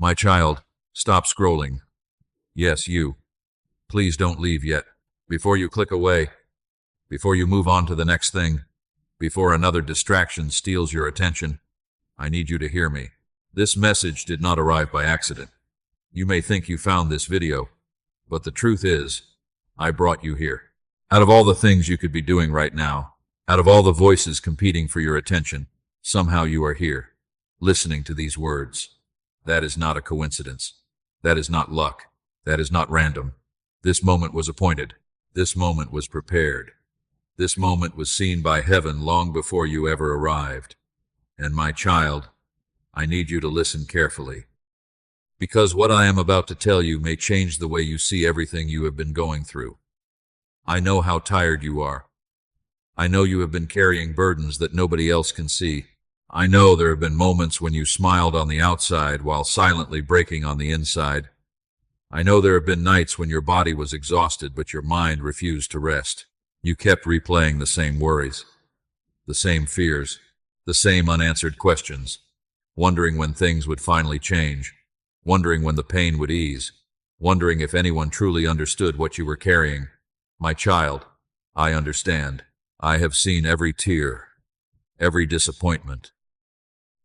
My child, stop scrolling. Yes, you. Please don't leave yet. Before you click away, before you move on to the next thing, before another distraction steals your attention, I need you to hear me. This message did not arrive by accident. You may think you found this video, but the truth is, I brought you here. Out of all the things you could be doing right now, out of all the voices competing for your attention, somehow you are here, listening to these words. That is not a coincidence. That is not luck. That is not random. This moment was appointed. This moment was prepared. This moment was seen by heaven long before you ever arrived. And my child, I need you to listen carefully. Because what I am about to tell you may change the way you see everything you have been going through. I know how tired you are. I know you have been carrying burdens that nobody else can see. I know there have been moments when you smiled on the outside while silently breaking on the inside. I know there have been nights when your body was exhausted but your mind refused to rest. You kept replaying the same worries, the same fears, the same unanswered questions, wondering when things would finally change, wondering when the pain would ease, wondering if anyone truly understood what you were carrying. My child, I understand. I have seen every tear, every disappointment,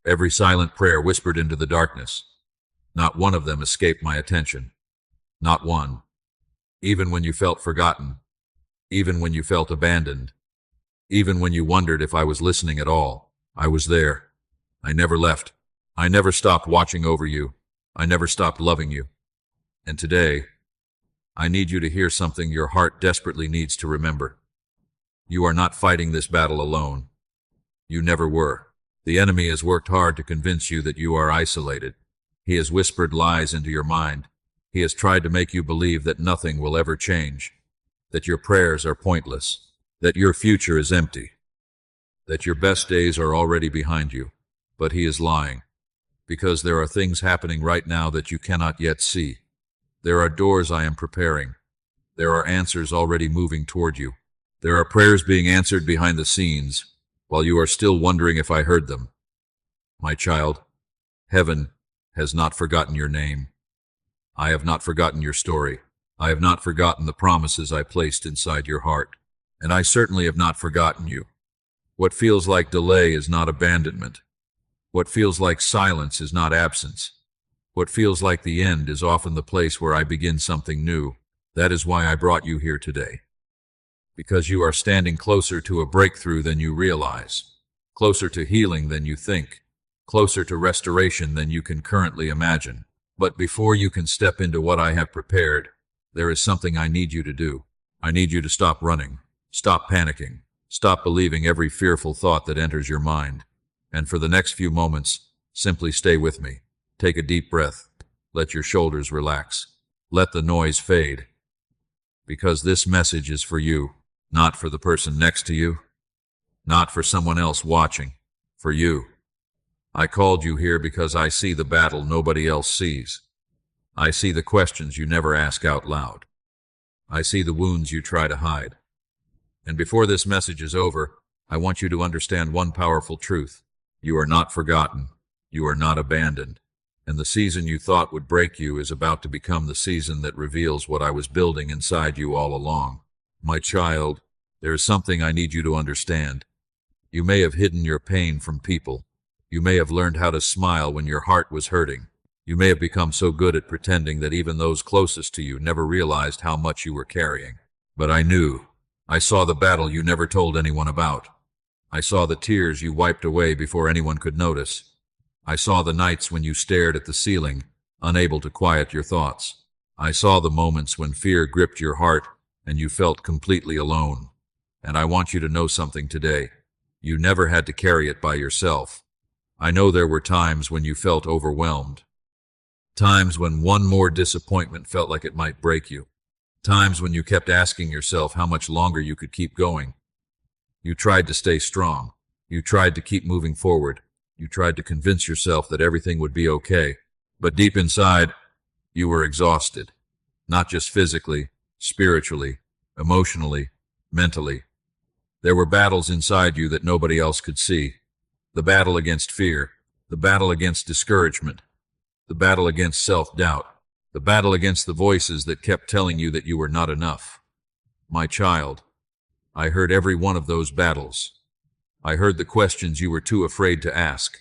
every silent prayer whispered into the darkness. Not one of them escaped my attention. Not one. Even when you felt forgotten, even when you felt abandoned, even when you wondered if I was listening at all, I was there. I never left. I never stopped watching over you. I never stopped loving you. And today, I need you to hear something your heart desperately needs to remember. You are not fighting this battle alone. You never were. The enemy has worked hard to convince you that you are isolated. He has whispered lies into your mind. He has tried to make you believe that nothing will ever change, that your prayers are pointless, that your future is empty, that your best days are already behind you. But he is lying, because there are things happening right now that you cannot yet see. There are doors I am preparing. There are answers already moving toward you. There are prayers being answered behind the scenes, while you are still wondering if I heard them. My child, heaven has not forgotten your name. I have not forgotten your story. I have not forgotten the promises I placed inside your heart. And I certainly have not forgotten you. What feels like delay is not abandonment. What feels like silence is not absence. What feels like the end is often the place where I begin something new. That is why I brought you here today. Because you are standing closer to a breakthrough than you realize, closer to healing than you think, closer to restoration than you can currently imagine. But before you can step into what I have prepared, there is something I need you to do. I need you to stop running, stop panicking, stop believing every fearful thought that enters your mind. And for the next few moments, simply stay with me. Take a deep breath. Let your shoulders relax. Let the noise fade. Because this message is for you. Not for the person next to you, not for someone else watching, for you. I called you here because I see the battle nobody else sees. I see the questions you never ask out loud. I see the wounds you try to hide. And before this message is over, I want you to understand one powerful truth. You are not forgotten. You are not abandoned. And the season you thought would break you is about to become the season that reveals what I was building inside you all along. My child, there is something I need you to understand. You may have hidden your pain from people. You may have learned how to smile when your heart was hurting. You may have become so good at pretending that even those closest to you never realized how much you were carrying. But I knew. I saw the battle you never told anyone about. I saw the tears you wiped away before anyone could notice. I saw the nights when you stared at the ceiling, unable to quiet your thoughts. I saw the moments when fear gripped your heart and you felt completely alone. And I want you to know something today. You never had to carry it by yourself. I know there were times when you felt overwhelmed. Times when one more disappointment felt like it might break you. Times when you kept asking yourself how much longer you could keep going. You tried to stay strong. You tried to keep moving forward. You tried to convince yourself that everything would be okay. But deep inside, you were exhausted. Not just physically, spiritually, emotionally, mentally. There were battles inside you that nobody else could see. The battle against fear, the battle against discouragement, The battle against self-doubt. The battle against the voices that kept telling you that you were not enough. My child, I heard every one of those battles. I heard the questions you were too afraid to ask.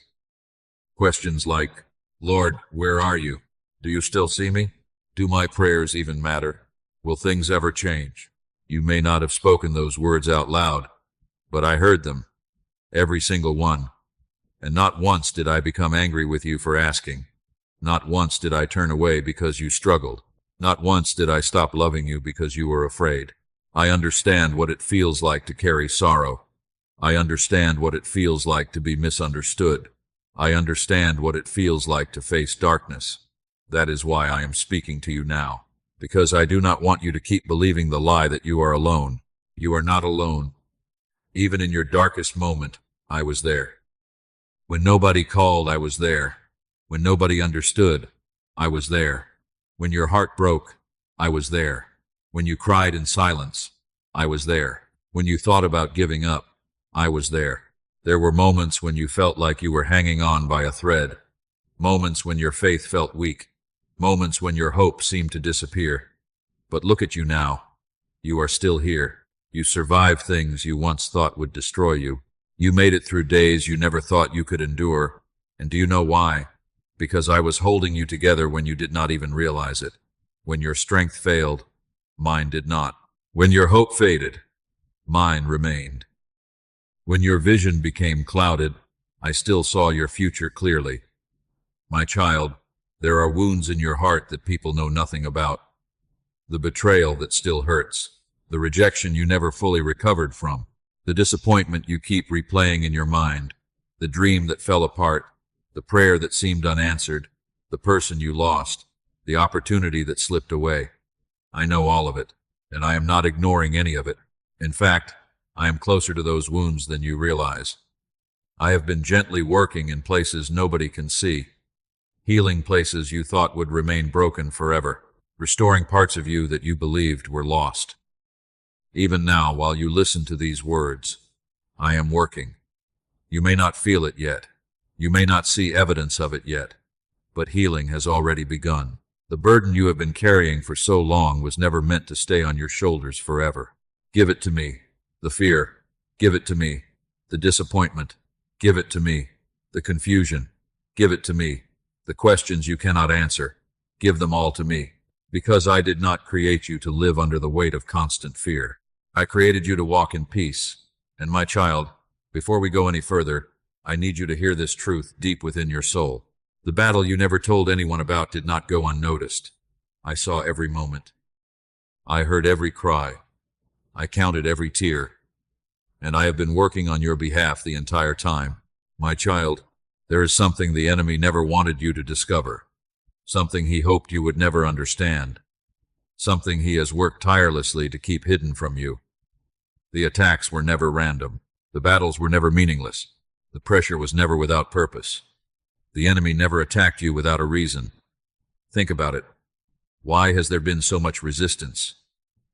Questions like, Lord, where are you? Do you still see me? Do my prayers even matter? Will things ever change? You may not have spoken those words out loud, but I heard them, every single one. And not once did I become angry with you for asking. Not once did I turn away because you struggled. Not once did I stop loving you because you were afraid. I understand what it feels like to carry sorrow. I understand what it feels like to be misunderstood. I understand what it feels like to face darkness. That is why I am speaking to you now, because I do not want you to keep believing the lie that you are alone. You are not alone. Even in your darkest moment, I was there. When nobody called, I was there. When nobody understood, I was there. When your heart broke, I was there. When you cried in silence, I was there. When you thought about giving up, I was there. There were moments when you felt like you were hanging on by a thread. Moments when your faith felt weak. Moments when your hope seemed to disappear. But look at you now. You are still here. You survived things you once thought would destroy you. You made it through days you never thought you could endure. And do you know why? Because I was holding you together when you did not even realize it. When your strength failed, mine did not. When your hope faded, mine remained. When your vision became clouded, I still saw your future clearly. My child, there are wounds in your heart that people know nothing about. The betrayal that still hurts. The rejection you never fully recovered from. The disappointment you keep replaying in your mind. The dream that fell apart. The prayer that seemed unanswered. The person you lost. The opportunity that slipped away. I know all of it, and I am not ignoring any of it. In fact, I am closer to those wounds than you realize. I have been gently working in places nobody can see. Healing places you thought would remain broken forever. Restoring parts of you that you believed were lost. Even now, while you listen to these words, I am working. You may not feel it yet. You may not see evidence of it yet. But healing has already begun. The burden you have been carrying for so long was never meant to stay on your shoulders forever. Give it to me. The fear. Give it to me. The disappointment. Give it to me. The confusion. Give it to me. The questions you cannot answer. Give them all to me. Because I did not create you to live under the weight of constant fear. I created you to walk in peace. And my child, before we go any further, I need you to hear this truth deep within your soul. The battle you never told anyone about did not go unnoticed. I saw every moment. I heard every cry. I counted every tear. And I have been working on your behalf the entire time. My child, there is something the enemy never wanted you to discover. Something he hoped you would never understand. Something he has worked tirelessly to keep hidden from you. The attacks were never random. The battles were never meaningless. The pressure was never without purpose. The enemy never attacked you without a reason. Think about it. Why has there been so much resistance?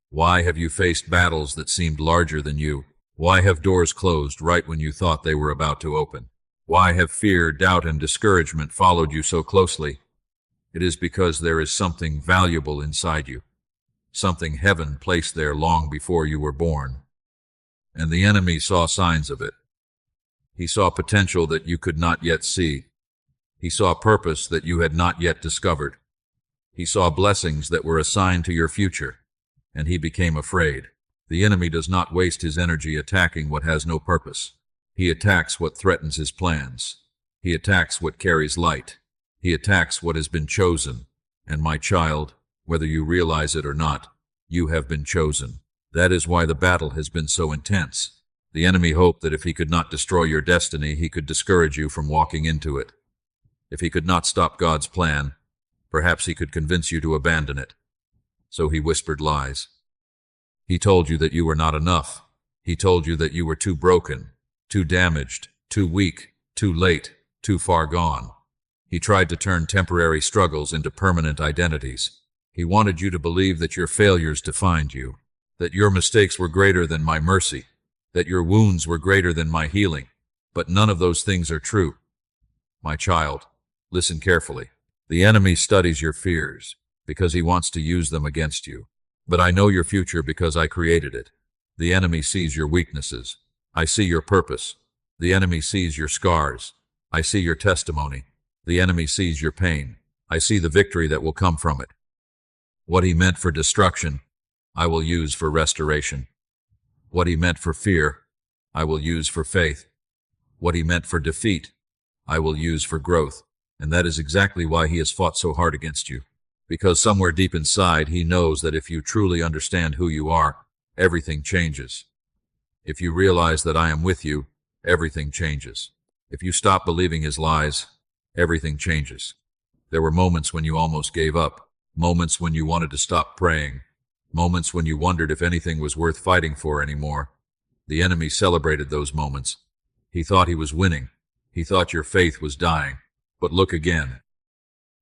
Why have you faced battles that seemed larger than you? Why have doors closed right when you thought they were about to open? Why have fear, doubt, and discouragement followed you so closely? It is because there is something valuable inside you. Something heaven placed there long before you were born. And the enemy saw signs of it. He saw potential that you could not yet see. He saw purpose that you had not yet discovered. He saw blessings that were assigned to your future, and he became afraid. The enemy does not waste his energy attacking what has no purpose. He attacks what threatens his plans. He attacks what carries light. He attacks what has been chosen. And my child, whether you realize it or not, you have been chosen. That is why the battle has been so intense. The enemy hoped that if he could not destroy your destiny, he could discourage you from walking into it. If he could not stop God's plan, perhaps he could convince you to abandon it. So he whispered lies. He told you that you were not enough. He told you that you were too broken, too damaged, too weak, too late, too far gone. He tried to turn temporary struggles into permanent identities. He wanted you to believe that your failures defined you, that your mistakes were greater than my mercy, that your wounds were greater than my healing. But none of those things are true. My child, listen carefully. The enemy studies your fears because he wants to use them against you. But I know your future because I created it. The enemy sees your weaknesses. I see your purpose. The enemy sees your scars. I see your testimony. The enemy sees your pain. I see the victory that will come from it. What he meant for destruction, I will use for restoration. What he meant for fear, I will use for faith. What he meant for defeat, I will use for growth. And that is exactly why he has fought so hard against you. Because somewhere deep inside, he knows that if you truly understand who you are, everything changes. If you realize that I am with you, everything changes. If you stop believing his lies, everything changes. There were moments when you almost gave up, moments when you wanted to stop praying, moments when you wondered if anything was worth fighting for anymore. The enemy celebrated those moments. He thought he was winning. He thought your faith was dying. But look again.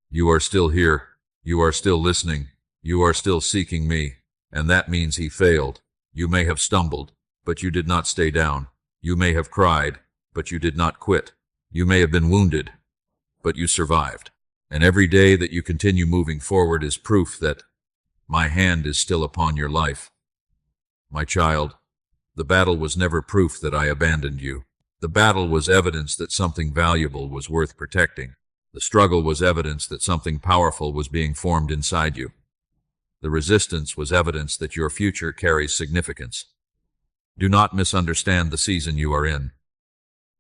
You are still here. You are still listening. You are still seeking me. And that means he failed. You may have stumbled, but you did not stay down. You may have cried, but you did not quit. You may have been wounded, but you survived. And every day that you continue moving forward is proof that my hand is still upon your life. My child, the battle was never proof that I abandoned you. The battle was evidence that something valuable was worth protecting. The struggle was evidence that something powerful was being formed inside you. The resistance was evidence that your future carries significance. Do not misunderstand the season you are in.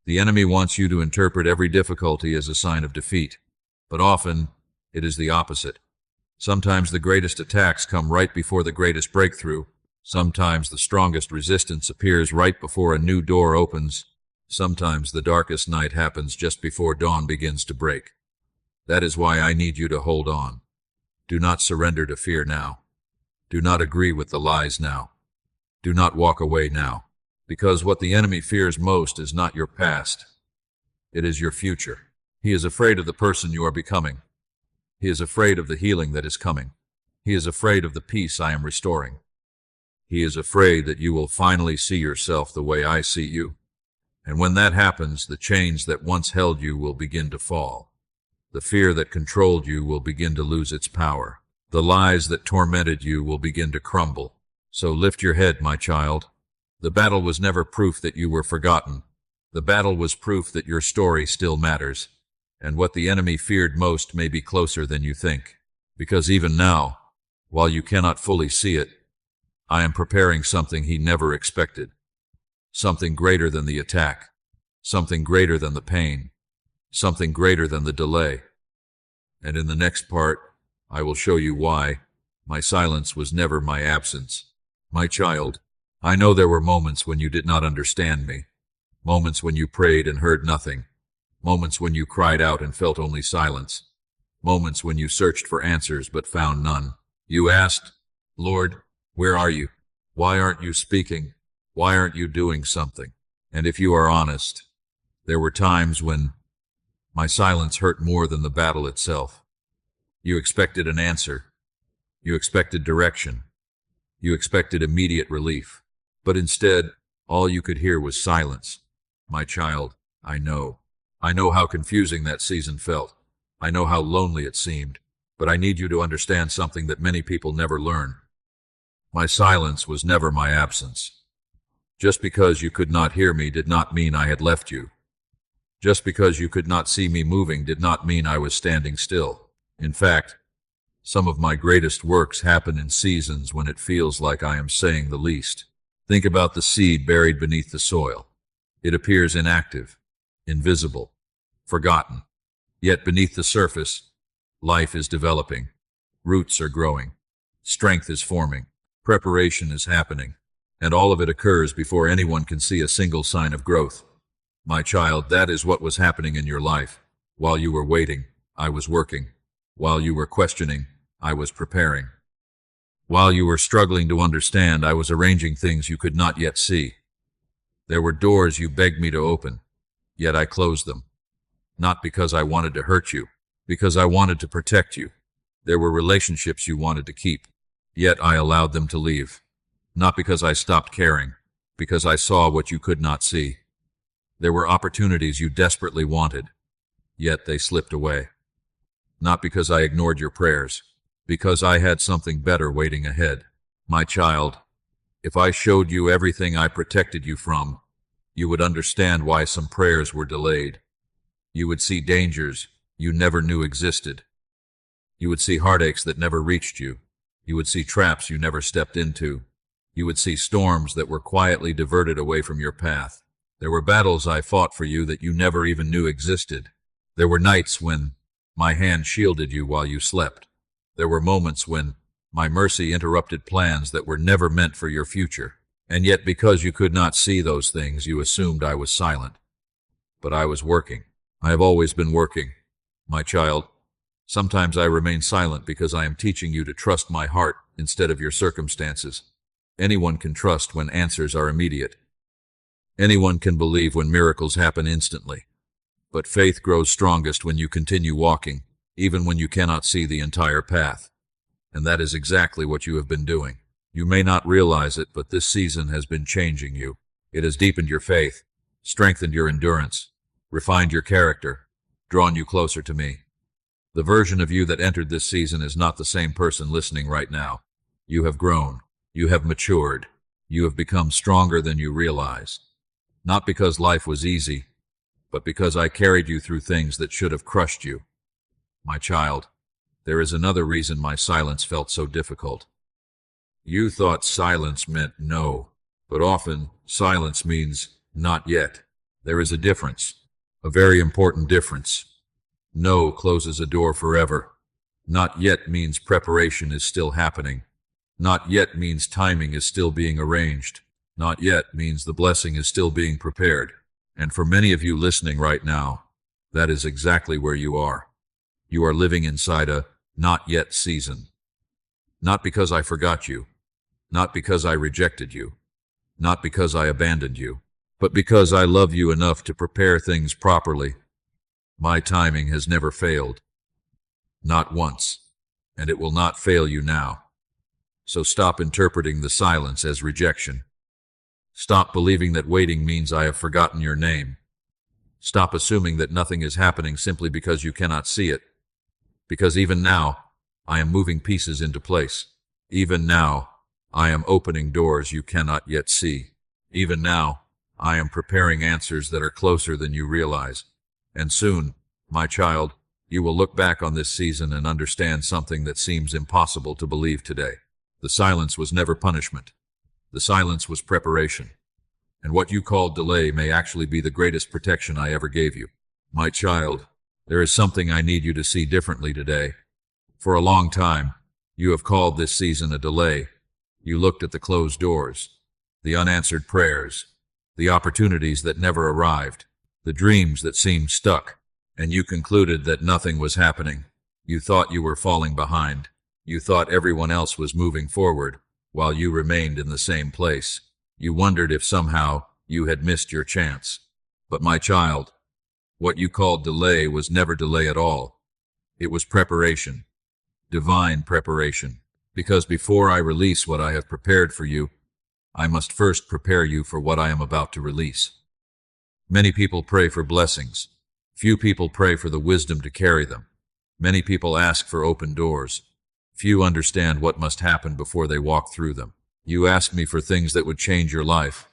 The enemy wants you to interpret every difficulty as a sign of defeat, but often it is the opposite. Sometimes the greatest attacks come right before the greatest breakthrough. Sometimes the strongest resistance appears right before a new door opens. Sometimes the darkest night happens just before dawn begins to break. That is why I need you to hold on. Do not surrender to fear now. Do not agree with the lies now. Do not walk away now. Because what the enemy fears most is not your past. It is your future. He is afraid of the person you are becoming. He is afraid of the healing that is coming. He is afraid of the peace I am restoring. He is afraid that you will finally see yourself the way I see you. And when that happens, the chains that once held you will begin to fall. The fear that controlled you will begin to lose its power. The lies that tormented you will begin to crumble. So lift your head, my child. The battle was never proof that you were forgotten. The battle was proof that your story still matters. And what the enemy feared most may be closer than you think. Because even now, while you cannot fully see it, I am preparing something he never expected. Something greater than the attack. Something greater than the pain. Something greater than the delay. And in the next part, I will show you why my silence was never my absence. My child, I know there were moments when you did not understand me. Moments when you prayed and heard nothing. Moments when you cried out and felt only silence. Moments when you searched for answers but found none. You asked, Lord, where are you? Why aren't you speaking? Why aren't you doing something? And if you are honest, there were times when my silence hurt more than the battle itself. You expected an answer. You expected direction. You expected immediate relief. But instead, all you could hear was silence. My child, I know. I know how confusing that season felt. I know how lonely it seemed. But I need you to understand something that many people never learn. My silence was never my absence. Just because you could not hear me did not mean I had left you. Just because you could not see me moving did not mean I was standing still. In fact, some of my greatest works happen in seasons when it feels like I am saying the least. Think about the seed buried beneath the soil. It appears inactive, invisible, forgotten. Yet beneath the surface, life is developing. Roots are growing. Strength is forming. Preparation is happening. And all of it occurs before anyone can see a single sign of growth. My child, that is what was happening in your life. While you were waiting, I was working. While you were questioning, I was preparing. While you were struggling to understand, I was arranging things you could not yet see. There were doors you begged me to open, yet I closed them. Not because I wanted to hurt you, because I wanted to protect you. There were relationships you wanted to keep, yet I allowed them to leave. Not because I stopped caring, because I saw what you could not see. There were opportunities you desperately wanted, yet they slipped away. Not because I ignored your prayers, because I had something better waiting ahead. My child, if I showed you everything I protected you from, you would understand why some prayers were delayed. You would see dangers you never knew existed. You would see heartaches that never reached you. You would see traps you never stepped into. You would see storms that were quietly diverted away from your path. There were battles I fought for you that you never even knew existed. There were nights when my hand shielded you while you slept. There were moments when my mercy interrupted plans that were never meant for your future. And yet, because you could not see those things, you assumed I was silent. But I was working. I have always been working. My child, sometimes I remain silent because I am teaching you to trust my heart instead of your circumstances. Anyone can trust when answers are immediate. Anyone can believe when miracles happen instantly. But faith grows strongest when you continue walking, even when you cannot see the entire path. And that is exactly what you have been doing. You may not realize it, but this season has been changing you. It has deepened your faith, strengthened your endurance, refined your character, drawn you closer to me. The version of you that entered this season is not the same person listening right now. You have grown. You have matured. You have become stronger than you realize. Not because life was easy, but because I carried you through things that should have crushed you. My child, there is another reason my silence felt so difficult. You thought silence meant no, but often silence means not yet. There is a difference, a very important difference. No closes a door forever. Not yet means preparation is still happening. Not yet means timing is still being arranged. Not yet means the blessing is still being prepared. And for many of you listening right now, that is exactly where you are. You are living inside a not yet season. Not because I forgot you, not because I rejected you, not because I abandoned you, but because I love you enough to prepare things properly. My timing has never failed. Not once, and it will not fail you now. So stop interpreting the silence as rejection. Stop believing that waiting means I have forgotten your name. Stop assuming that nothing is happening simply because you cannot see it. Because even now, I am moving pieces into place. Even now, I am opening doors you cannot yet see. Even now, I am preparing answers that are closer than you realize. And soon, my child, you will look back on this season and understand something that seems impossible to believe today. The silence was never punishment. The silence was preparation. And what you called delay may actually be the greatest protection I ever gave you. My child, there is something I need you to see differently today. For a long time, you have called this season a delay. You looked at the closed doors, the unanswered prayers, the opportunities that never arrived, the dreams that seemed stuck, and you concluded that nothing was happening. You thought you were falling behind. You thought everyone else was moving forward, while you remained in the same place. You wondered if somehow you had missed your chance. But my child, what you called delay was never delay at all. It was preparation, divine preparation. Because before I release what I have prepared for you, I must first prepare you for what I am about to release. Many people pray for blessings. Few people pray for the wisdom to carry them. Many people ask for open doors. Few understand what must happen before they walk through them. You asked me for things that would change your life,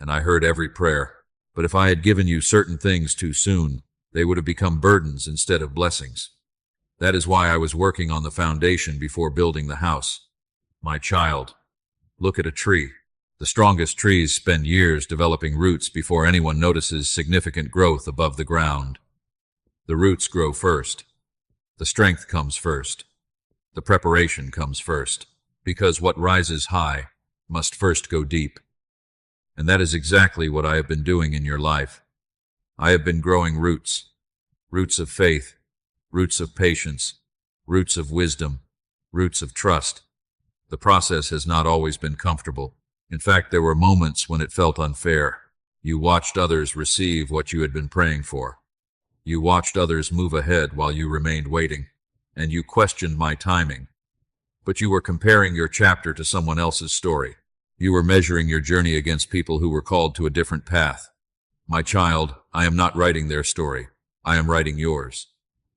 and I heard every prayer. But if I had given you certain things too soon, they would have become burdens instead of blessings. That is why I was working on the foundation before building the house. My child, look at a tree. The strongest trees spend years developing roots before anyone notices significant growth above the ground. The roots grow first. The strength comes first. The preparation comes first, because what rises high must first go deep. And that is exactly what I have been doing in your life. I have been growing roots, roots of faith, roots of patience, roots of wisdom, roots of trust. The process has not always been comfortable. In fact, there were moments when it felt unfair. You watched others receive what you had been praying for. You watched others move ahead while you remained waiting, and you questioned my timing. But you were comparing your chapter to someone else's story. You were measuring your journey against people who were called to a different path. My child, I am not writing their story. I am writing yours.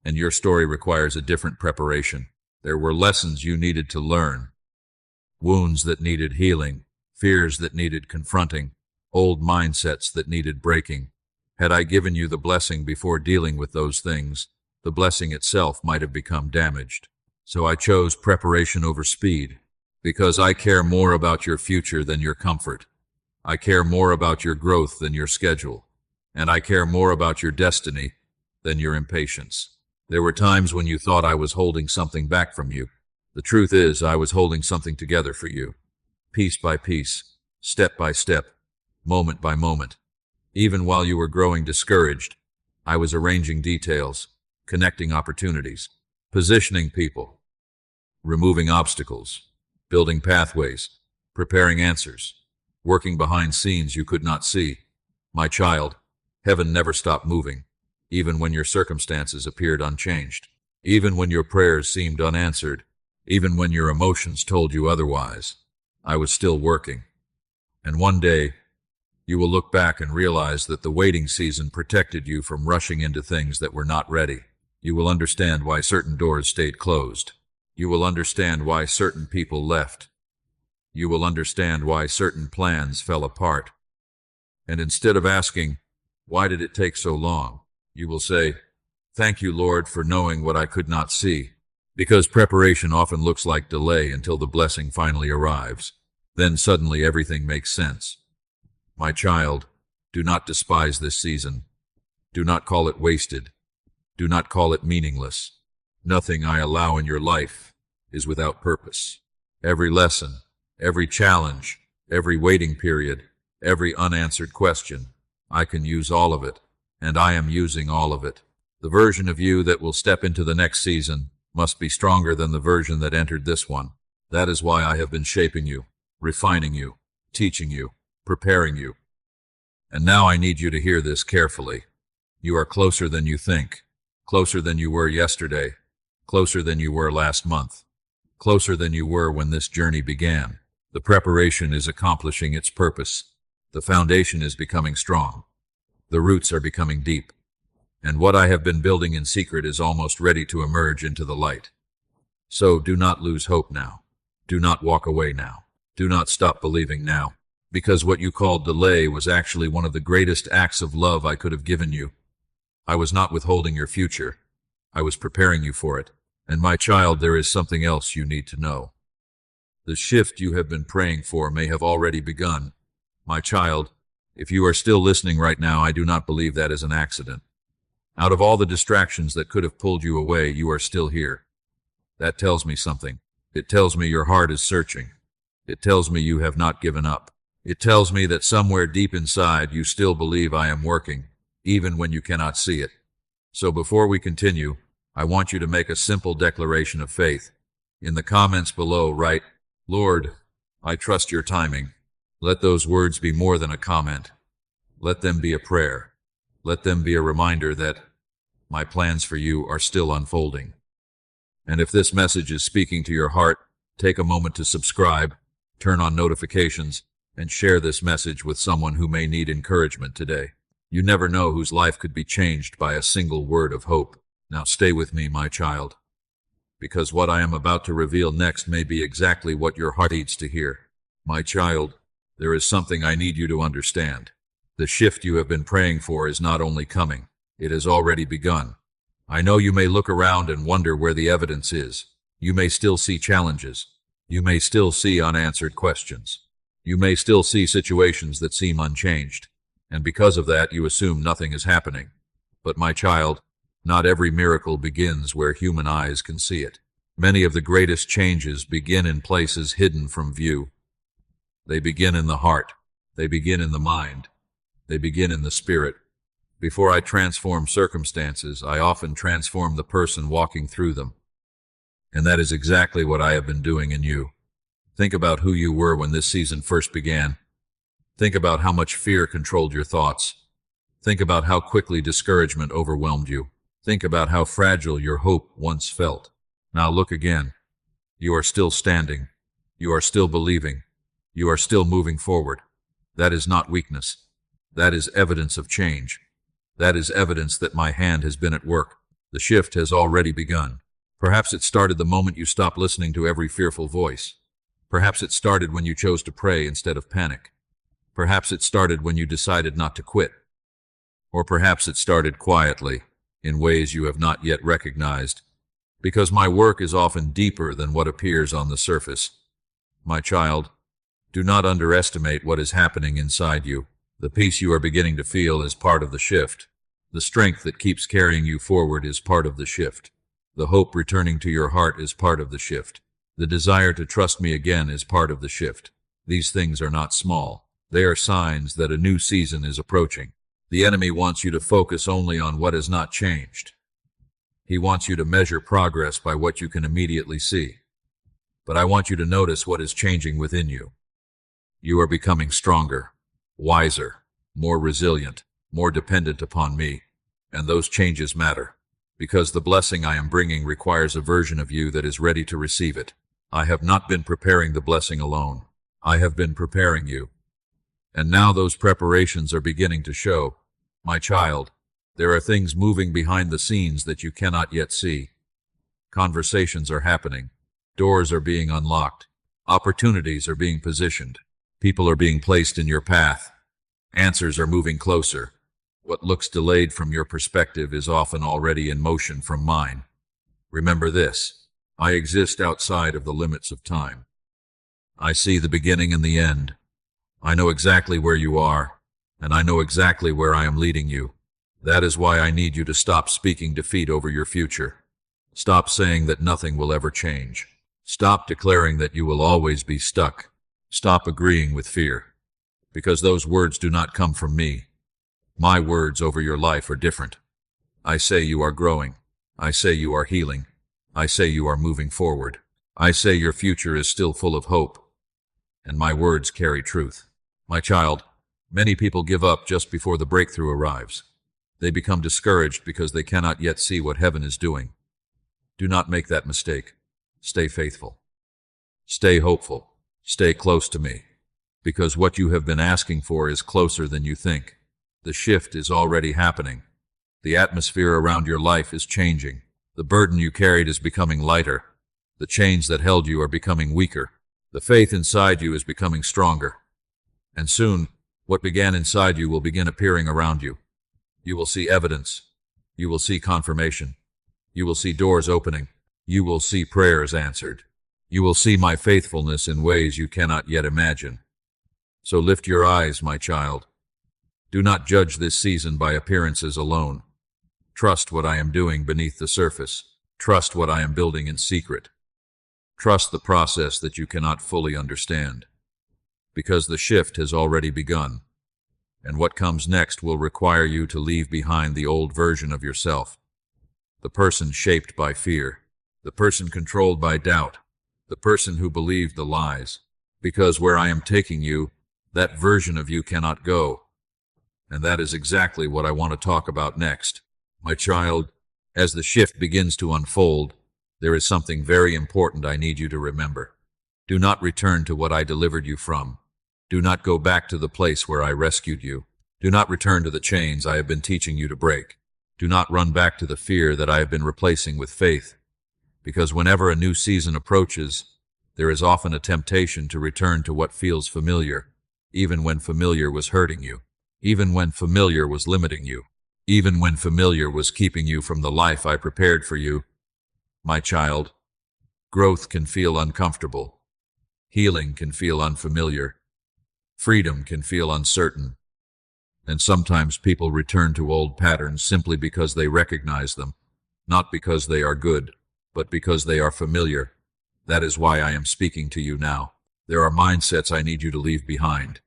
and your story requires a different preparation. There were lessons you needed to learn, wounds that needed healing, fears that needed confronting, old mindsets that needed breaking. Had I given you the blessing before dealing with those things, the blessing itself might have become damaged. So I chose preparation over speed, because I care more about your future than your comfort. I care more about your growth than your schedule, and I care more about your destiny than your impatience. There were times when you thought I was holding something back from you. The truth is, I was holding something together for you, piece by piece, step by step, moment by moment. Even while you were growing discouraged, I was arranging details, connecting opportunities, positioning people, removing obstacles, building pathways, preparing answers, working behind scenes you could not see. My child, heaven never stopped moving, even when your circumstances appeared unchanged, even when your prayers seemed unanswered, even when your emotions told you otherwise. I was still working. And one day, you will look back and realize that the waiting season protected you from rushing into things that were not ready. You will understand why certain doors stayed closed. You will understand why certain people left. You will understand why certain plans fell apart. And instead of asking, "Why did it take so long?" you will say, "Thank you, Lord, for knowing what I could not see." Because preparation often looks like delay until the blessing finally arrives. Then suddenly everything makes sense. My child, do not despise this season. Do not call it wasted. Do not call it meaningless. Nothing I allow in your life is without purpose. Every lesson, every challenge, every waiting period, every unanswered question, I can use all of it, and I am using all of it. The version of you that will step into the next season must be stronger than the version that entered this one. That is why I have been shaping you, refining you, teaching you, preparing you. And now I need you to hear this carefully. You are closer than you think, closer than you were yesterday, closer than you were last month, closer than you were when this journey began. The preparation is accomplishing its purpose. The foundation is becoming strong. The roots are becoming deep. And what I have been building in secret is almost ready to emerge into the light. So do not lose hope now. Do not walk away now. Do not stop believing now. Because what you called delay was actually one of the greatest acts of love I could have given you. I was not withholding your future. I was preparing you for it. And my child, there is something else you need to know. The shift you have been praying for may have already begun. My child, if you are still listening right now, I do not believe that is an accident. Out of all the distractions that could have pulled you away, you are still here. That tells me something. It tells me your heart is searching. It tells me you have not given up. It tells me that somewhere deep inside you still believe I am working, even when you cannot see it. So before we continue, I want you to make a simple declaration of faith. In the comments below, write, "Lord, I trust your timing." Let those words be more than a comment. Let them be a prayer. Let them be a reminder that my plans for you are still unfolding. And if this message is speaking to your heart, take a moment to subscribe, turn on notifications, and share this message with someone who may need encouragement today. You never know whose life could be changed by a single word of hope. Now stay with me, my child, because what I am about to reveal next may be exactly what your heart needs to hear. My child, there is something I need you to understand. The shift you have been praying for is not only coming, it has already begun. I know you may look around and wonder where the evidence is. You may still see challenges. You may still see unanswered questions. You may still see situations that seem unchanged. And because of that, you assume nothing is happening. But my child, not every miracle begins where human eyes can see it. Many of the greatest changes begin in places hidden from view. They begin in the heart. They begin in the mind. They begin in the spirit. Before I transform circumstances, I often transform the person walking through them. And that is exactly what I have been doing in you. Think about who you were when this season first began. Think about how much fear controlled your thoughts. Think about how quickly discouragement overwhelmed you. Think about how fragile your hope once felt. Now look again. You are still standing. You are still believing. You are still moving forward. That is not weakness. That is evidence of change. That is evidence that my hand has been at work. The shift has already begun. Perhaps it started the moment you stopped listening to every fearful voice. Perhaps it started when you chose to pray instead of panic. Perhaps it started when you decided not to quit. Or perhaps it started quietly, in ways you have not yet recognized, because my work is often deeper than what appears on the surface. My child, do not underestimate what is happening inside you. The peace you are beginning to feel is part of the shift. The strength that keeps carrying you forward is part of the shift. The hope returning to your heart is part of the shift. The desire to trust me again is part of the shift. These things are not small. They are signs that a new season is approaching. The enemy wants you to focus only on what has not changed. He wants you to measure progress by what you can immediately see. But I want you to notice what is changing within you. You are becoming stronger, wiser, more resilient, more dependent upon me. And those changes matter, because the blessing I am bringing requires a version of you that is ready to receive it. I have not been preparing the blessing alone. I have been preparing you. And now those preparations are beginning to show. My child, there are things moving behind the scenes that you cannot yet see. Conversations are happening. Doors are being unlocked. Opportunities are being positioned. People are being placed in your path. Answers are moving closer. What looks delayed from your perspective is often already in motion from mine. Remember this: I exist outside of the limits of time. I see the beginning and the end. I know exactly where you are, and I know exactly where I am leading you. That is why I need you to stop speaking defeat over your future. Stop saying that nothing will ever change. Stop declaring that you will always be stuck. Stop agreeing with fear, because those words do not come from me. My words over your life are different. I say you are growing. I say you are healing. I say you are moving forward. I say your future is still full of hope. And my words carry truth. My child, many people give up just before the breakthrough arrives. They become discouraged because they cannot yet see what heaven is doing. Do not make that mistake. Stay faithful. Stay hopeful. Stay close to me, because what you have been asking for is closer than you think. The shift is already happening. The atmosphere around your life is changing. The burden you carried is becoming lighter. The chains that held you are becoming weaker. The faith inside you is becoming stronger. And soon, what began inside you will begin appearing around you. You will see evidence. You will see confirmation. You will see doors opening. You will see prayers answered. You will see my faithfulness in ways you cannot yet imagine. So lift your eyes, my child. Do not judge this season by appearances alone. Trust what I am doing beneath the surface. Trust what I am building in secret. Trust the process that you cannot fully understand, because the shift has already begun, and what comes next will require you to leave behind the old version of yourself, the person shaped by fear, the person controlled by doubt, the person who believed the lies, because where I am taking you, that version of you cannot go. And that is exactly what I want to talk about next. My child, as the shift begins to unfold, there is something very important I need you to remember. Do not return to what I delivered you from. Do not go back to the place where I rescued you. Do not return to the chains I have been teaching you to break. Do not run back to the fear that I have been replacing with faith. Because whenever a new season approaches, there is often a temptation to return to what feels familiar, even when familiar was hurting you, even when familiar was limiting you, even when familiar was keeping you from the life I prepared for you. My child, growth can feel uncomfortable. Healing can feel unfamiliar. Freedom can feel uncertain. And sometimes people return to old patterns simply because they recognize them, not because they are good, but because they are familiar. That is why I am speaking to you now. There are mindsets I need you to leave behind.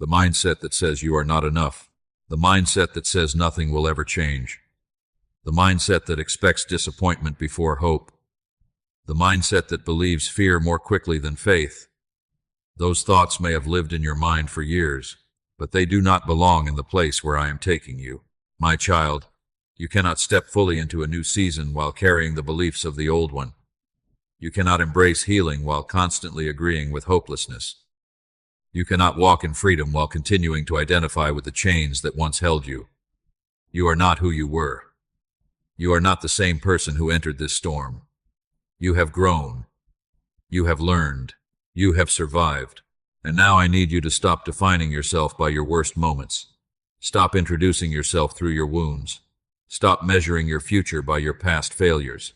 The mindset that says you are not enough. The mindset that says nothing will ever change. The mindset that expects disappointment before hope. The mindset that believes fear more quickly than faith. Those thoughts may have lived in your mind for years, but they do not belong in the place where I am taking you. My child, you cannot step fully into a new season while carrying the beliefs of the old one. You cannot embrace healing while constantly agreeing with hopelessness. You cannot walk in freedom while continuing to identify with the chains that once held you. You are not who you were. You are not the same person who entered this storm. You have grown. You have learned. You have survived. And now I need you to stop defining yourself by your worst moments. Stop introducing yourself through your wounds. Stop measuring your future by your past failures.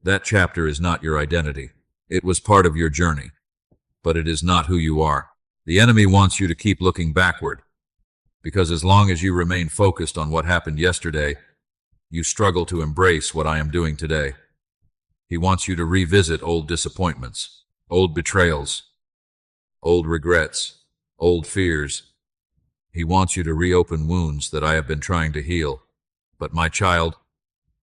That chapter is not your identity. It was part of your journey, but it is not who you are. The enemy wants you to keep looking backward, because as long as you remain focused on what happened yesterday, you struggle to embrace what I am doing today. He wants you to revisit old disappointments, old betrayals, old regrets, old fears. He wants you to reopen wounds that I have been trying to heal. But my child,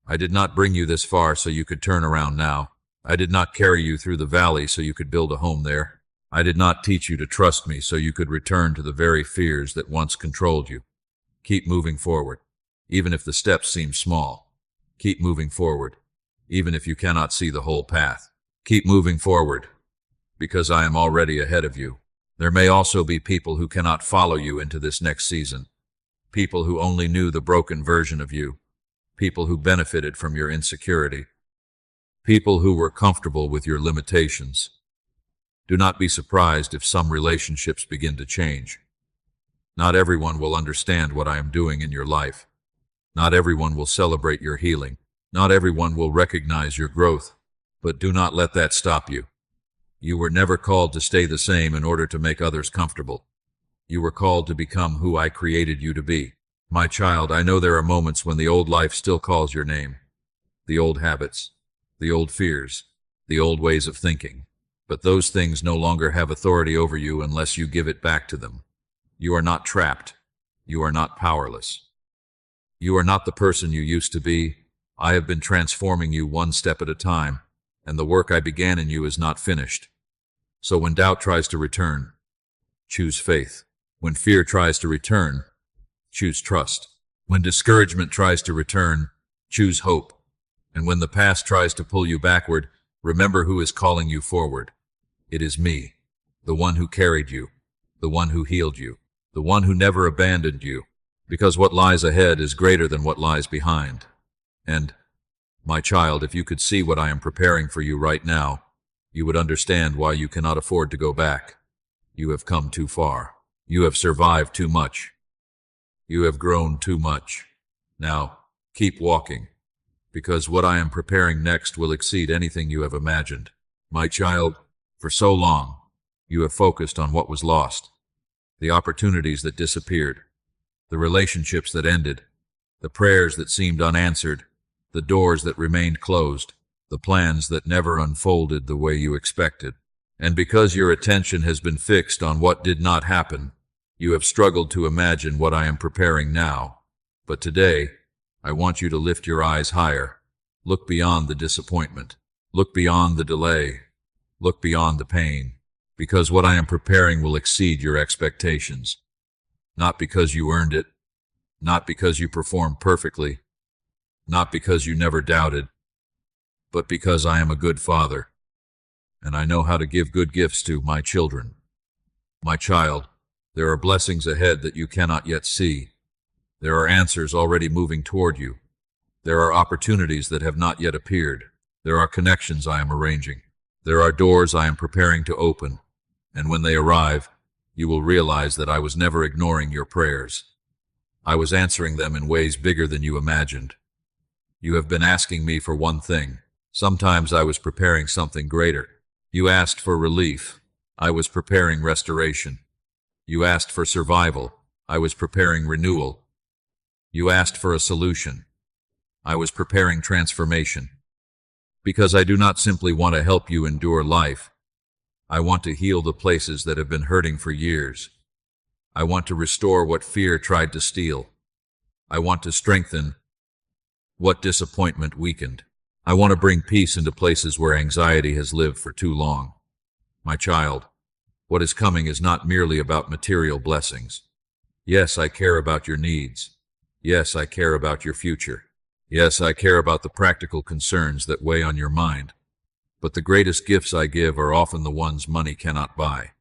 I did not bring you this far so you could turn around now. I did not carry you through the valley so you could build a home there. I did not teach you to trust me so you could return to the very fears that once controlled you. Keep moving forward, even if the steps seem small. Keep moving forward, even if you cannot see the whole path. Keep moving forward, because I am already ahead of you. There may also be people who cannot follow you into this next season. People who only knew the broken version of you. People who benefited from your insecurity. People who were comfortable with your limitations. Do not be surprised if some relationships begin to change. Not everyone will understand what I am doing in your life. Not everyone will celebrate your healing. Not everyone will recognize your growth. But do not let that stop you. You were never called to stay the same in order to make others comfortable. You were called to become who I created you to be. My child, I know there are moments when the old life still calls your name. The old habits, the old fears, the old ways of thinking. But those things no longer have authority over you unless you give it back to them. You are not trapped. You are not powerless. You are not the person you used to be. I have been transforming you one step at a time, and the work I began in you is not finished. So when doubt tries to return, choose faith. When fear tries to return, choose trust. When discouragement tries to return, choose hope. And when the past tries to pull you backward, remember who is calling you forward. It is me, the one who carried you, the one who healed you, the one who never abandoned you, because what lies ahead is greater than what lies behind. And, my child, if you could see what I am preparing for you right now, you would understand why you cannot afford to go back. You have come too far. You have survived too much. You have grown too much. Now, keep walking, because what I am preparing next will exceed anything you have imagined. My child, for so long, you have focused on what was lost, the opportunities that disappeared, the relationships that ended, the prayers that seemed unanswered, the doors that remained closed, the plans that never unfolded the way you expected. And because your attention has been fixed on what did not happen, you have struggled to imagine what I am preparing now. But today, I want you to lift your eyes higher. Look beyond the disappointment. Look beyond the delay. Look beyond the pain. Because what I am preparing will exceed your expectations. Not because you earned it. Not because you performed perfectly. Not because you never doubted. But because I am a good father. And I know how to give good gifts to my children. My child, there are blessings ahead that you cannot yet see. There are answers already moving toward you. There are opportunities that have not yet appeared. There are connections I am arranging. There are doors I am preparing to open. And when they arrive, you will realize that I was never ignoring your prayers. I was answering them in ways bigger than you imagined. You have been asking me for one thing. Sometimes I was preparing something greater. You asked for relief. I was preparing restoration. You asked for survival. I was preparing renewal. You asked for a solution. I was preparing transformation. Because I do not simply want to help you endure life. I want to heal the places that have been hurting for years. I want to restore what fear tried to steal. I want to strengthen what disappointment weakened. I want to bring peace into places where anxiety has lived for too long. My child, what is coming is not merely about material blessings. Yes, I care about your needs. Yes, I care about your future. Yes, I care about the practical concerns that weigh on your mind. But the greatest gifts I give are often the ones money cannot buy.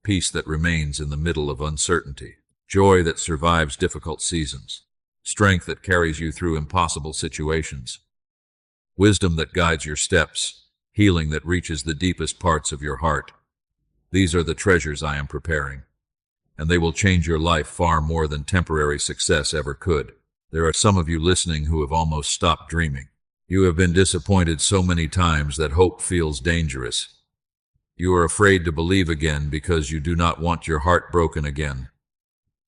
Peace that remains in the middle of uncertainty. Joy that survives difficult seasons. strength that carries you through impossible situations, wisdom that guides your steps, healing that reaches the deepest parts of your heart. These are the treasures I am preparing, and they will change your life far more than temporary success ever could. There are some of you listening who have almost stopped dreaming. You have been disappointed so many times that hope feels dangerous. You are afraid to believe again because you do not want your heart broken again.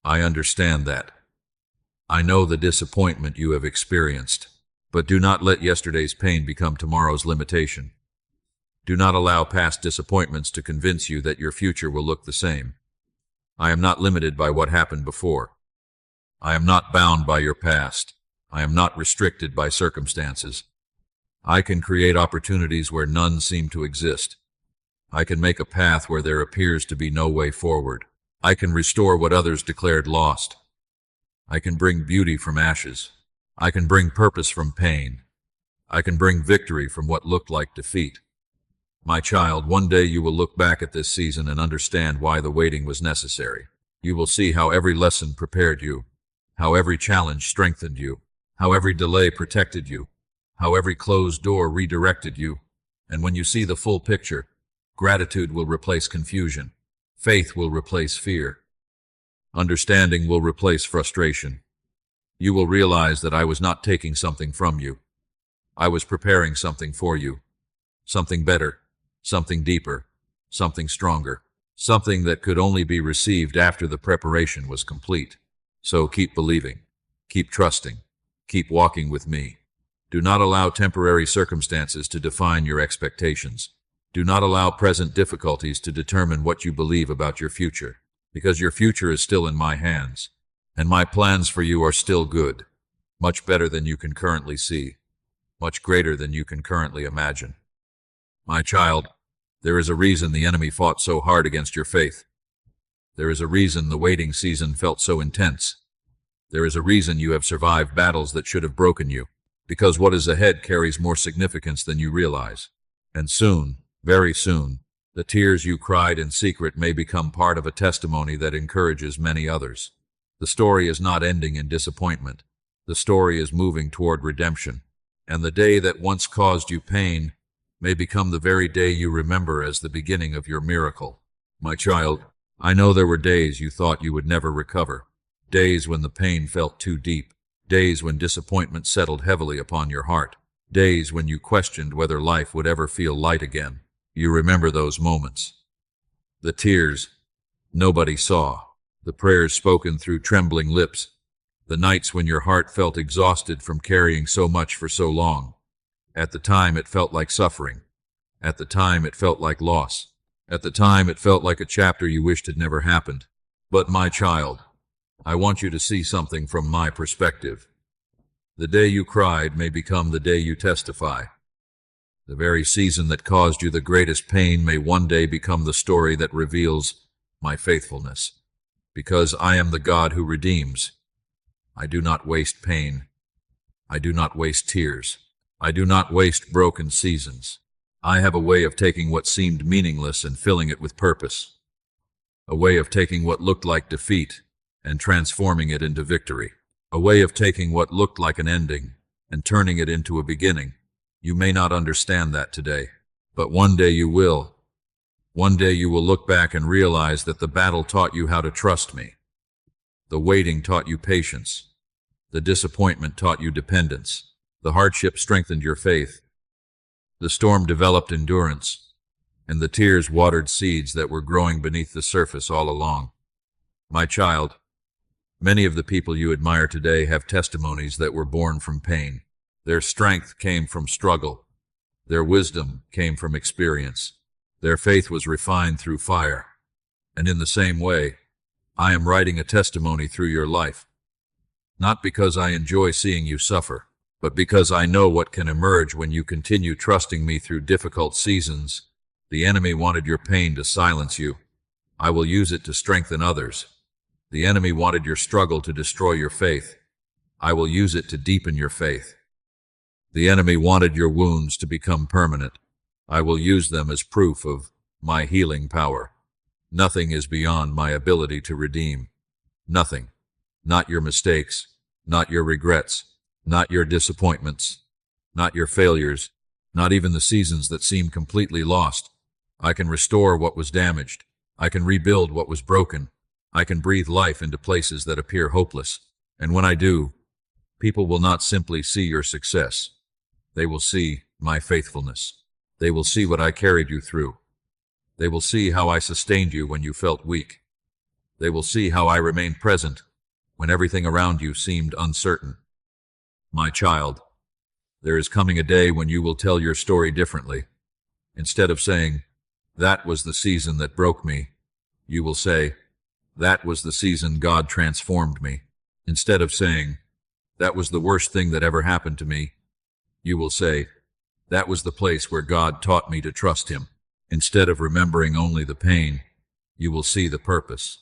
I understand that. I know the disappointment you have experienced, but do not let yesterday's pain become tomorrow's limitation. Do not allow past disappointments to convince you that your future will look the same. I am not limited by what happened before. I am not bound by your past. I am not restricted by circumstances. I can create opportunities where none seem to exist. I can make a path where there appears to be no way forward. I can restore what others declared lost. I can bring beauty from ashes. I can bring purpose from pain. I can bring victory from what looked like defeat. My child, one day you will look back at this season and understand why the waiting was necessary. You will see how every lesson prepared you, how every challenge strengthened you, how every delay protected you, how every closed door redirected you. And when you see the full picture, gratitude will replace confusion. Faith will replace fear. Understanding will replace frustration. You will realize that I was not taking something from you. I was preparing something for you. Something better, something deeper, something stronger, something that could only be received after the preparation was complete. So keep believing, keep trusting, keep walking with me. Do not allow temporary circumstances to define your expectations. Do not allow present difficulties to determine what you believe about your future, because your future is still in my hands, and my plans for you are still good, much better than you can currently see, much greater than you can currently imagine. My child, there is a reason the enemy fought so hard against your faith. There is a reason the waiting season felt so intense. There is a reason you have survived battles that should have broken you, because what is ahead carries more significance than you realize. And soon, very soon, the tears you cried in secret may become part of a testimony that encourages many others. The story is not ending in disappointment. The story is moving toward redemption. And the day that once caused you pain may become the very day you remember as the beginning of your miracle. My child, I know there were days you thought you would never recover, days when the pain felt too deep, days when disappointment settled heavily upon your heart, days when you questioned whether life would ever feel light again. You remember those moments. The tears nobody saw, the prayers spoken through trembling lips, the nights when your heart felt exhausted from carrying so much for so long. At the time it felt like suffering. At the time it felt like loss. At the time it felt like a chapter you wished had never happened. But my child, I want you to see something from my perspective. The day you cried may become the day you testify. The very season that caused you the greatest pain may one day become the story that reveals my faithfulness. Because I am the God who redeems. I do not waste pain. I do not waste tears. I do not waste broken seasons. I have a way of taking what seemed meaningless and filling it with purpose. A way of taking what looked like defeat and transforming it into victory. A way of taking what looked like an ending and turning it into a beginning. You may not understand that today, but one day you will. One day you will look back and realize that the battle taught you how to trust me. The waiting taught you patience. The disappointment taught you dependence. The hardship strengthened your faith. The storm developed endurance, and the tears watered seeds that were growing beneath the surface all along. My child, many of the people you admire today have testimonies that were born from pain. Their strength came from struggle. Their wisdom came from experience. Their faith was refined through fire. And in the same way, I am writing a testimony through your life. Not because I enjoy seeing you suffer, but because I know what can emerge when you continue trusting me through difficult seasons. The enemy wanted your pain to silence you. I will use it to strengthen others. The enemy wanted your struggle to destroy your faith. I will use it to deepen your faith. The enemy wanted your wounds to become permanent. I will use them as proof of my healing power. Nothing is beyond my ability to redeem. Nothing. Not your mistakes, not your regrets, not your disappointments, not your failures, not even the seasons that seem completely lost. I can restore what was damaged. I can rebuild what was broken. I can breathe life into places that appear hopeless. And when I do, people will not simply see your success. They will see my faithfulness. They will see what I carried you through. They will see how I sustained you when you felt weak. They will see how I remained present when everything around you seemed uncertain. My child, there is coming a day when you will tell your story differently. Instead of saying, "That was the season that broke me," you will say, "That was the season God transformed me." Instead of saying, "That was the worst thing that ever happened to me," you will say, "That was the place where God taught me to trust Him." Instead of remembering only the pain, you will see the purpose.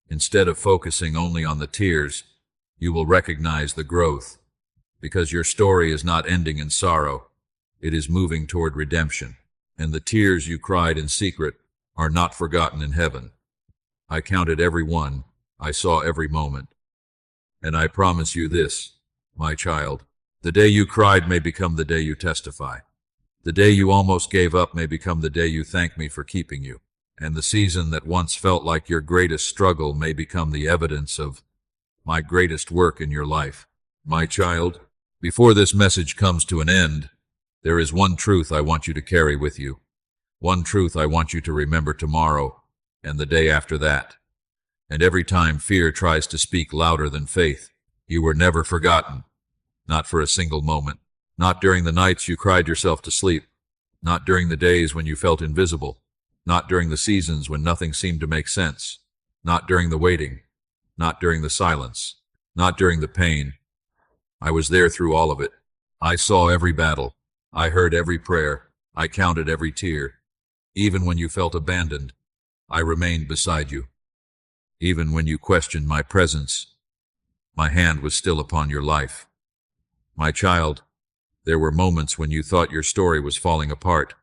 Instead of focusing only on the tears, you will recognize the growth, because your story is not ending in sorrow. It is moving toward redemption, and the tears you cried in secret are not forgotten in heaven. I counted every one. I saw every moment. And I promise you this, my child, the day you cried may become the day you testify. The day you almost gave up may become the day you thank me for keeping you. And the season that once felt like your greatest struggle may become the evidence of my greatest work in your life. My child, before this message comes to an end, there is one truth I want you to carry with you. One truth I want you to remember tomorrow and the day after that. And every time fear tries to speak louder than faith, you were never forgotten. Not for a single moment. Not during the nights you cried yourself to sleep. Not during the days when you felt invisible. Not during the seasons when nothing seemed to make sense. Not during the waiting. Not during the silence. Not during the pain. I was there through all of it. I saw every battle. I heard every prayer. I counted every tear. Even when you felt abandoned, I remained beside you. Even when you questioned my presence, my hand was still upon your life. My child, there were moments when you thought your story was falling apart.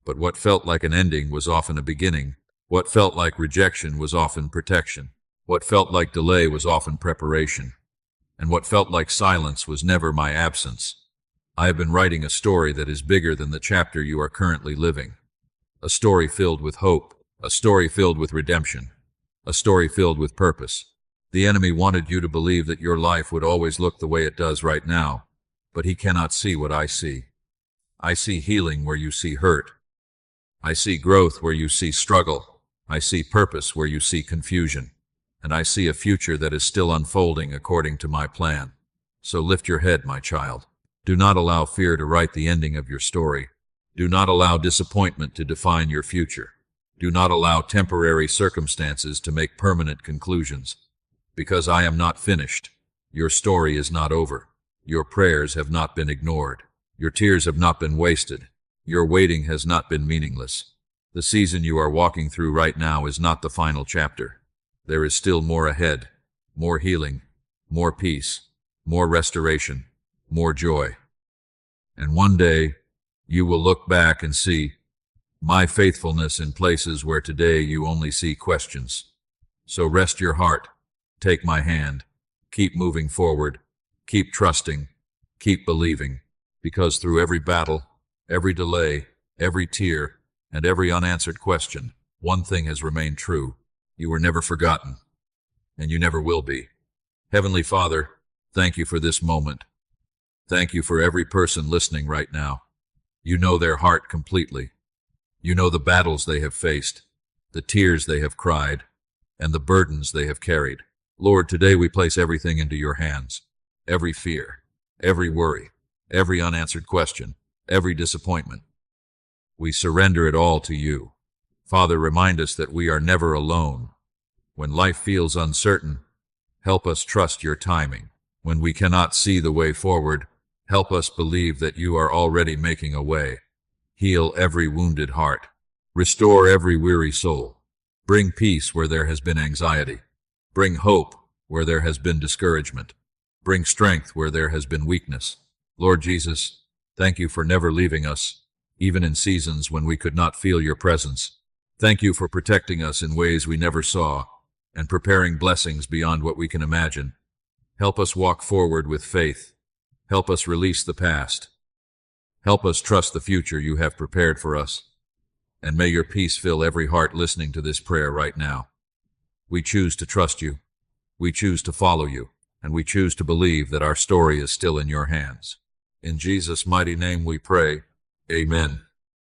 But what felt like an ending was often a beginning. What felt like rejection was often protection. What felt like delay was often preparation. And what felt like silence was never my absence. I have been writing a story that is bigger than the chapter you are currently living. A story filled with hope. A story filled with redemption. A story filled with purpose. The enemy wanted you to believe that your life would always look the way it does right now, but he cannot see what I see. I see healing where you see hurt. I see growth where you see struggle. I see purpose where you see confusion. And I see a future that is still unfolding according to my plan. So lift your head, my child. Do not allow fear to write the ending of your story. Do not allow disappointment to define your future. Do not allow temporary circumstances to make permanent conclusions. Because I am not finished. Your story is not over. Your prayers have not been ignored. Your tears have not been wasted. Your waiting has not been meaningless. The season you are walking through right now is not the final chapter. There is still more ahead. More healing. More peace. More restoration. More joy. And one day, you will look back and see my faithfulness in places where today you only see questions. So rest your heart. Take my hand. Keep moving forward. Keep trusting. Keep believing. Because through every battle, every delay, every tear, and every unanswered question, one thing has remained true. You were never forgotten. And you never will be. Heavenly Father, thank you for this moment. Thank you for every person listening right now. You know their heart completely. You know the battles they have faced, the tears they have cried, and the burdens they have carried. Lord, today we place everything into your hands. Every fear, every worry, every unanswered question, every disappointment. We surrender it all to you. Father, remind us that we are never alone. When life feels uncertain, help us trust your timing. When we cannot see the way forward, help us believe that you are already making a way. Heal every wounded heart. Restore every weary soul. Bring peace where there has been anxiety. Bring hope where there has been discouragement. Bring strength where there has been weakness. Lord Jesus, thank you for never leaving us, even in seasons when we could not feel your presence. Thank you for protecting us in ways we never saw and preparing blessings beyond what we can imagine. Help us walk forward with faith. Help us release the past. Help us trust the future you have prepared for us. And may your peace fill every heart listening to this prayer right now. We choose to trust you. We choose to follow you. And we choose to believe that our story is still in your hands. In Jesus' mighty name we pray. Amen.